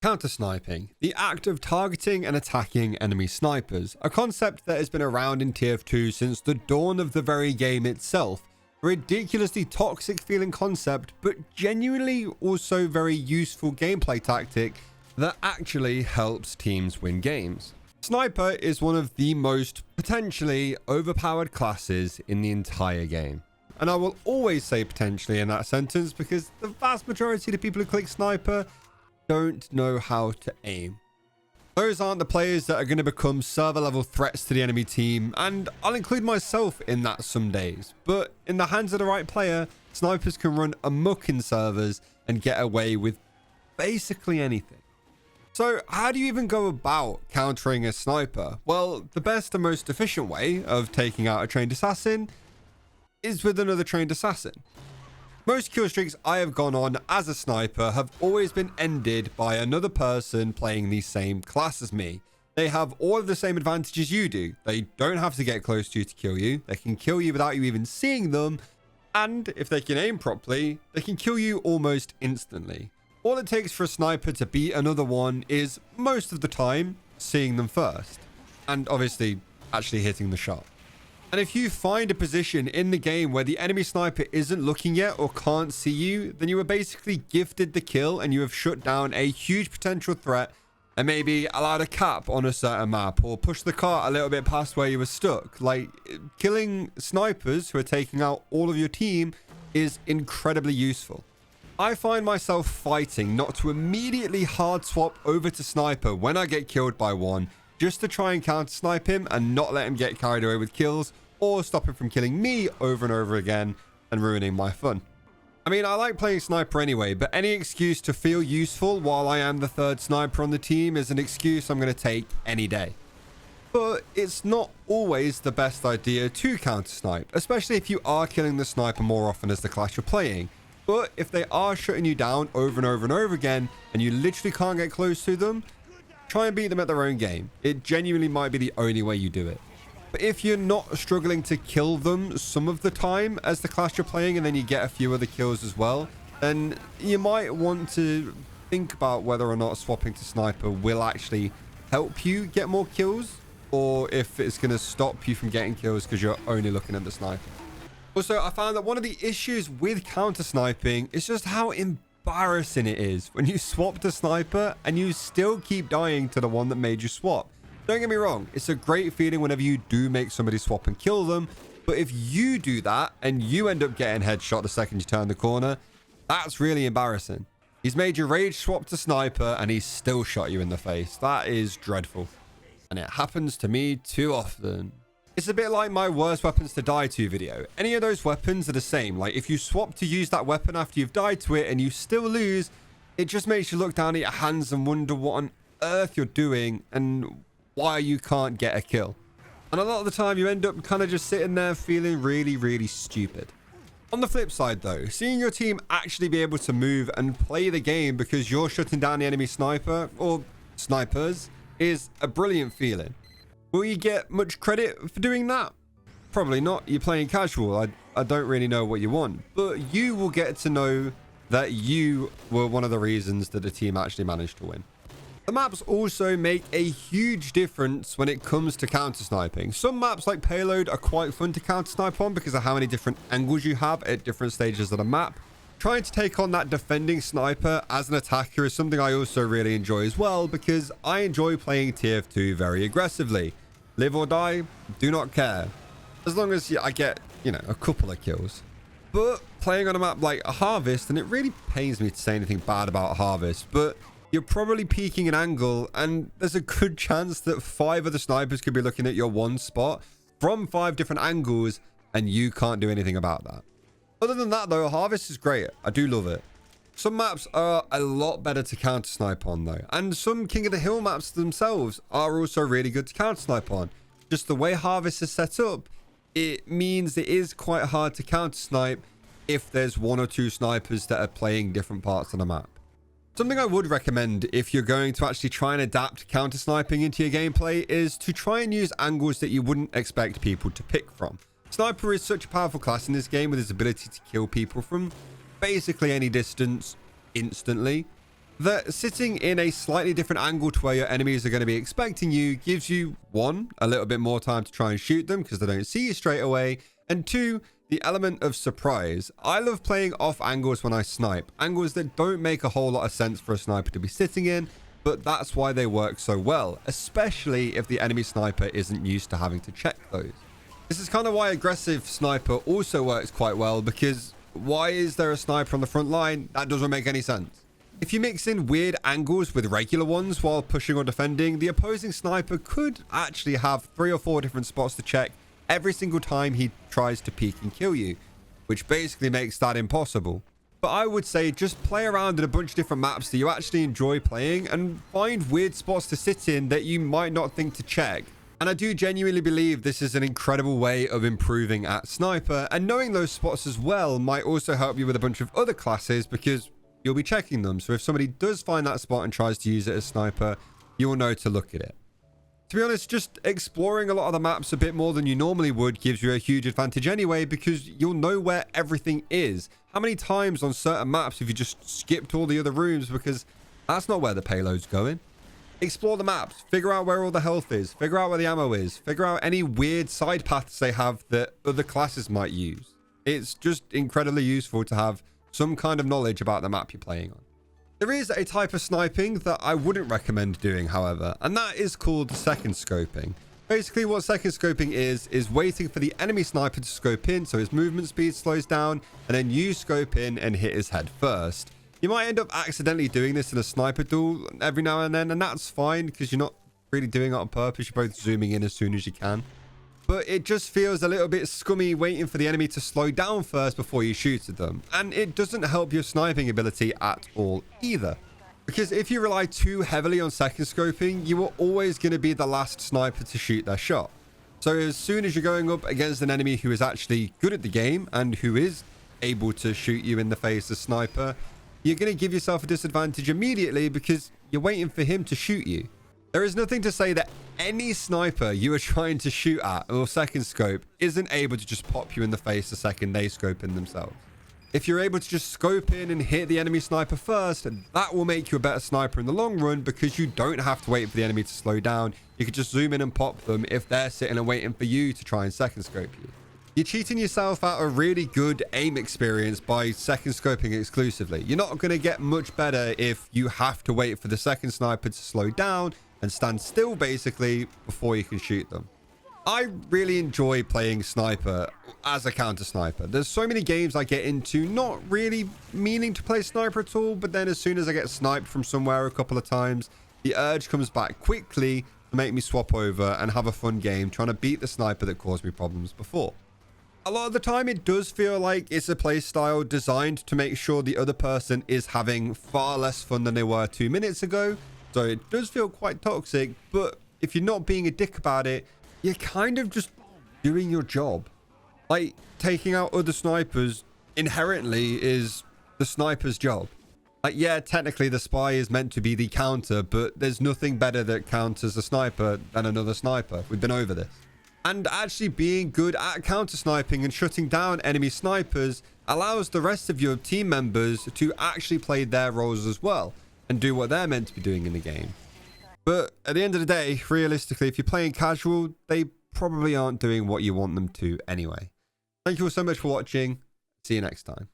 Counter-sniping, the act of targeting and attacking enemy snipers, a concept that has been around in TF2 since the dawn of the very game itself. A ridiculously toxic feeling concept, but genuinely also very useful gameplay tactic that actually helps teams win games. Sniper is one of the most potentially overpowered classes in the entire game. And I will always say potentially in that sentence because the vast majority of the people who click Sniper don't know how to aim. Those aren't the players that are going to become server level threats to the enemy team, and I'll include myself in that some days. But in the hands of the right player, snipers can run amok in servers and get away with basically anything. So how do you even go about countering a sniper? Well, the best and most efficient way of taking out a trained assassin is with another trained assassin. Most kill streaks I have gone on as a sniper have always been ended by another person playing the same class as me. They have all of the same advantages you do. They don't have to get close to you to kill you. They can kill you without you even seeing them. And if they can aim properly, they can kill you almost instantly. All it takes for a sniper to beat another one is, most of the time, seeing them first. And obviously, actually hitting the shot. And if you find a position in the game where the enemy sniper isn't looking yet or can't see you, then you are basically gifted the kill and you have shut down a huge potential threat and maybe allowed a cap on a certain map or pushed the cart a little bit past where you were stuck. Like, killing snipers who are taking out all of your team is incredibly useful. I find myself fighting not to immediately hard swap over to sniper when I get killed by one, just to try and counter snipe him and not let him get carried away with kills or stop him from killing me over and over again and ruining my fun. I mean, I like playing sniper anyway, but any excuse to feel useful while I am the third sniper on the team is an excuse I'm going to take any day. But it's not always the best idea to counter snipe, especially if you are killing the sniper more often as the class you're playing. But if they are shutting you down over and over and over again and you literally can't get close to them, try and beat them at their own game. It genuinely might be the only way you do it. But if you're not struggling to kill them some of the time as the class you're playing and then you get a few other kills as well, then you might want to think about whether or not swapping to sniper will actually help you get more kills or if it's going to stop you from getting kills because you're only looking at the sniper. Also, I found that one of the issues with counter sniping is just how embarrassing it is when you swap to sniper and you still keep dying to the one that made you swap. Don't get me wrong, it's a great feeling whenever you do make somebody swap and kill them, but if you do that and you end up getting headshot the second you turn the corner, that's really embarrassing. He's made you rage swap to sniper and he's still shot you in the face. That is dreadful. And it happens to me too often. It's a bit like my worst weapons to die to video. Any of those weapons are the same. Like if you swap to use that weapon after you've died to it and you still lose, it just makes you look down at your hands and wonder what on earth you're doing and why you can't get a kill. And a lot of the time you end up kind of just sitting there feeling really, really stupid. On the flip side though, seeing your team actually be able to move and play the game because you're shutting down the enemy sniper or snipers is a brilliant feeling. Will you get much credit for doing that? Probably not. You're playing casual. I don't really know what you want, but you will get to know that you were one of the reasons that the team actually managed to win. The maps also make a huge difference when it comes to counter sniping. Some maps like Payload are quite fun to counter snipe on because of how many different angles you have at different stages of the map. Trying to take on that defending sniper as an attacker is something I also really enjoy as well because I enjoy playing TF2 very aggressively. Live or die, do not care. As long as I get, a couple of kills. But playing on a map like Harvest, and it really pains me to say anything bad about Harvest, but you're probably peeking an angle and there's a good chance that 5 of the snipers could be looking at your one spot from 5 different angles and you can't do anything about that. Other than that though, Harvest is great. I do love it. Some maps are a lot better to counter snipe on though, and some King of the Hill maps themselves are also really good to counter snipe on. Just the way Harvest is set up, it means it is quite hard to counter snipe if there's 1 or 2 snipers that are playing different parts of the map. Something I would recommend if you're going to actually try and adapt counter sniping into your gameplay is to try and use angles that you wouldn't expect people to pick from. Sniper is such a powerful class in this game with his ability to kill people from basically any distance instantly. that sitting in a slightly different angle to where your enemies are going to be expecting you gives you, one, a little bit more time to try and shoot them because they don't see you straight away, and two, the element of surprise. I love playing off angles when I snipe, angles that don't make a whole lot of sense for a sniper to be sitting in, but that's why they work so well, especially if the enemy sniper isn't used to having to check those. This is kind of why aggressive sniper also works quite well, because why is there a sniper on the front line? That doesn't make any sense. If you mix in weird angles with regular ones while pushing or defending, the opposing sniper could actually have 3 or 4 different spots to check every single time he tries to peek and kill you, which basically makes that impossible. But I would say just play around in a bunch of different maps that you actually enjoy playing and find weird spots to sit in that you might not think to check. And I do genuinely believe this is an incredible way of improving at sniper, and knowing those spots as well might also help you with a bunch of other classes because you'll be checking them. So if somebody does find that spot and tries to use it as sniper, you'll know to look at it. To be honest, just exploring a lot of the maps a bit more than you normally would gives you a huge advantage anyway, because you'll know where everything is. How many times on certain maps have you just skipped all the other rooms because that's not where the payload's going? Explore the maps, figure out where all the health is, figure out where the ammo is, figure out any weird side paths they have that other classes might use. It's just incredibly useful to have some kind of knowledge about the map you're playing on. There is a type of sniping that I wouldn't recommend doing, however, and that is called second scoping. Basically, what second scoping is waiting for the enemy sniper to scope in so his movement speed slows down, and then you scope in and hit his head first. You might end up accidentally doing this in a sniper duel every now and then, and that's fine because you're not really doing it on purpose. You're both zooming in as soon as you can. But it just feels a little bit scummy waiting for the enemy to slow down first before you shoot at them. And it doesn't help your sniping ability at all either. Because if you rely too heavily on second scoping, you are always going to be the last sniper to shoot their shot. So as soon as you're going up against an enemy who is actually good at the game and who is able to shoot you in the face as sniper, you're going to give yourself a disadvantage immediately because you're waiting for him to shoot you. There is nothing to say that any sniper you are trying to shoot at or second scope isn't able to just pop you in the face the second they scope in themselves. If you're able to just scope in and hit the enemy sniper first, that will make you a better sniper in the long run because you don't have to wait for the enemy to slow down. You can just zoom in and pop them if they're sitting and waiting for you to try and second scope you. You're cheating yourself out a really good aim experience by second scoping exclusively. You're not going to get much better if you have to wait for the second sniper to slow down and stand still basically before you can shoot them. I really enjoy playing sniper as a counter sniper. There's so many games I get into not really meaning to play sniper at all, but then as soon as I get sniped from somewhere a couple of times, the urge comes back quickly to make me swap over and have a fun game trying to beat the sniper that caused me problems before. A lot of the time it does feel like it's a play style designed to make sure the other person is having far less fun than they were 2 minutes ago. So it does feel quite toxic, but if you're not being a dick about it, you're kind of just doing your job. Like, taking out other snipers inherently is the sniper's job. Like, yeah, technically the spy is meant to be the counter, but there's nothing better that counters a sniper than another sniper. We've been over this. And actually being good at counter sniping and shutting down enemy snipers allows the rest of your team members to actually play their roles as well and do what they're meant to be doing in the game. But at the end of the day, realistically, if you're playing casual, they probably aren't doing what you want them to anyway. Thank you all so much for watching. See you next time.